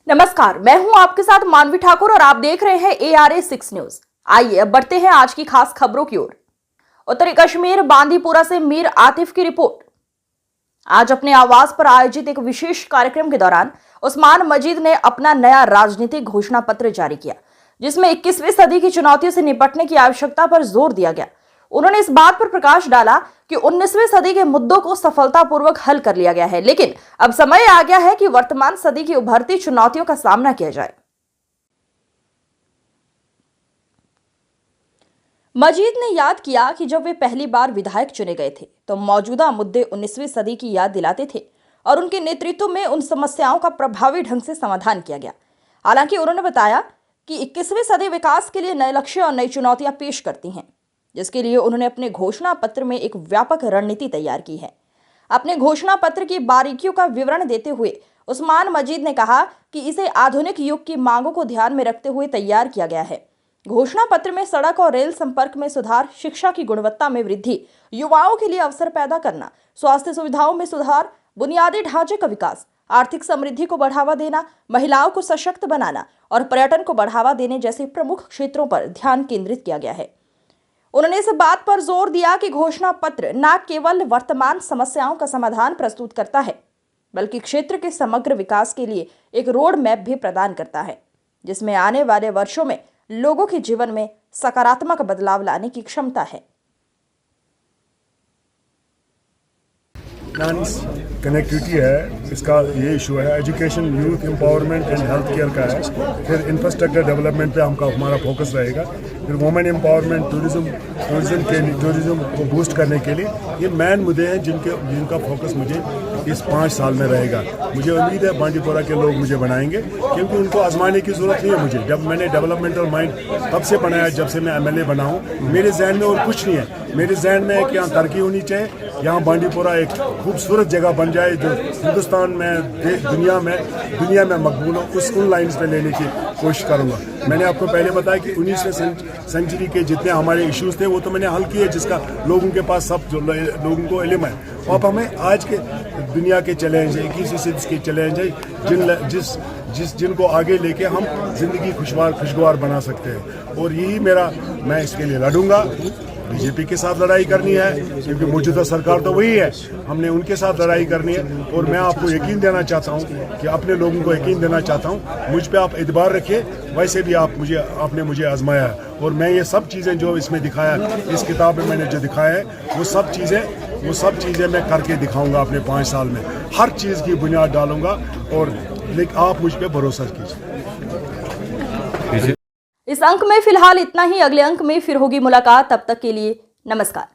नमस्कार, मैं हूं आपके साथ मानवी ठाकुर और आप देख रहे हैं ARA 6 न्यूज। आइए अब बढ़ते हैं आज की खास खबरों की ओर। उत्तरी कश्मीर बांदीपुरा से मीर आतिफ की रिपोर्ट। आज अपने आवास पर आयोजित एक विशेष कार्यक्रम के दौरान उस्मान मजीद ने अपना नया राजनीतिक घोषणा पत्र जारी किया, जिसमें 21वीं सदी की चुनौतियों से निपटने की आवश्यकता पर जोर दिया गया। उन्होंने इस बात पर प्रकाश डाला कि 19वीं सदी के मुद्दों को सफलतापूर्वक हल कर लिया गया है, लेकिन अब समय आ गया है कि वर्तमान सदी की उभरती चुनौतियों का सामना किया जाए। मजीद ने याद किया कि जब वे पहली बार विधायक चुने गए थे तो मौजूदा मुद्दे 19वीं सदी की याद दिलाते थे और उनके नेतृत्व में उन समस्याओं का प्रभावी ढंग से समाधान किया गया। हालांकि उन्होंने बताया कि 21वीं सदी विकास के लिए नए लक्ष्य और नई चुनौतियां पेश करती हैं, जिसके लिए उन्होंने अपने घोषणा पत्र में एक व्यापक रणनीति तैयार की है। अपने घोषणा पत्र की बारीकियों का विवरण देते हुए उस्मान मजीद ने कहा कि इसे आधुनिक युग की मांगों को ध्यान में रखते हुए तैयार किया गया है। घोषणा पत्र में सड़क और रेल संपर्क में सुधार, शिक्षा की गुणवत्ता में वृद्धि, युवाओं के लिए अवसर पैदा करना, स्वास्थ्य सुविधाओं में सुधार, बुनियादी ढांचे का विकास, आर्थिक समृद्धि को बढ़ावा देना, महिलाओं को सशक्त बनाना और पर्यटन को बढ़ावा देने जैसे प्रमुख क्षेत्रों पर ध्यान केंद्रित किया गया है। उन्होंने इस बात पर जोर दिया कि घोषणा पत्र न केवल वर्तमान समस्याओं का समाधान प्रस्तुत करता है, बल्कि क्षेत्र के समग्र विकास के लिए एक रोड मैप भी प्रदान करता है, जिसमें आने वाले वर्षों में लोगों के जीवन में सकारात्मक बदलाव लाने की क्षमता है। कनेक्टिविटी है, इसका ये इशू है। Education, youth empowerment and health care का है। फिर इंफ्रास्ट्रक्चर डेवलपमेंट पे हमारा फोकस रहेगा। फिर वुमेन एम्पावरमेंट, टूरिज्म को बूस्ट करने के लिए ये मेन मुद्दे हैं जिनका फोकस मुझे इस 5 साल में रहेगा। मुझे उम्मीद है बांदीपुरा के लोग मुझे बनाएंगे, क्योंकि उनको आजमाने की जरूरत नहीं है मुझे। जब मैंने डेवलपमेंटल माइंड तब से बनाया जब से मैं MLA बना हूँ। मेरे जहन में और कुछ नहीं है। मेरे जहन में है कि यहाँ तरक्की होनी चाहिए, यहाँ बांदीपुरा एक खूबसूरत जगह बन जाए जो हिंदुस्तान में, दुनिया में मकबूल हो। उन लाइन्स पे लेने की कोशिश करूँगा। मैंने आपको पहले बताया कि 19वीं सेंचुरी के जितने हमारे इश्यूज थे वो तो मैंने हल किए, जिसका लोगों के पास सब जो लोगों को इल्म है। अब हमें आज के दुनिया के चैलेंज, 21वीं सदी के चैलेंज है जिनको आगे लेके हम जिंदगी खुशगवार बना सकते हैं। और यही मैं इसके लिए लड़ूंगा। बीजेपी के साथ लड़ाई करनी है, क्योंकि मौजूदा सरकार तो वही है। हमने उनके साथ लड़ाई करनी है। और मैं आपको यकीन देना चाहता हूं कि अपने लोगों को यकीन देना चाहता हूं, मुझ पे आप एतबार रखिए। वैसे भी आपने मुझे आजमाया है, और मैं ये सब चीज़ें जो इसमें दिखाया, इस किताब में मैंने जो दिखाया है, वो सब चीज़ें मैं करके दिखाऊंगा अपने 5 साल में। हर चीज़ की बुनियाद डालूंगा, और लेकिन आप मुझ पर भरोसा कीजिए। इस अंक में फिलहाल इतना ही। अगले अंक में फिर होगी मुलाकात। तब तक के लिए नमस्कार।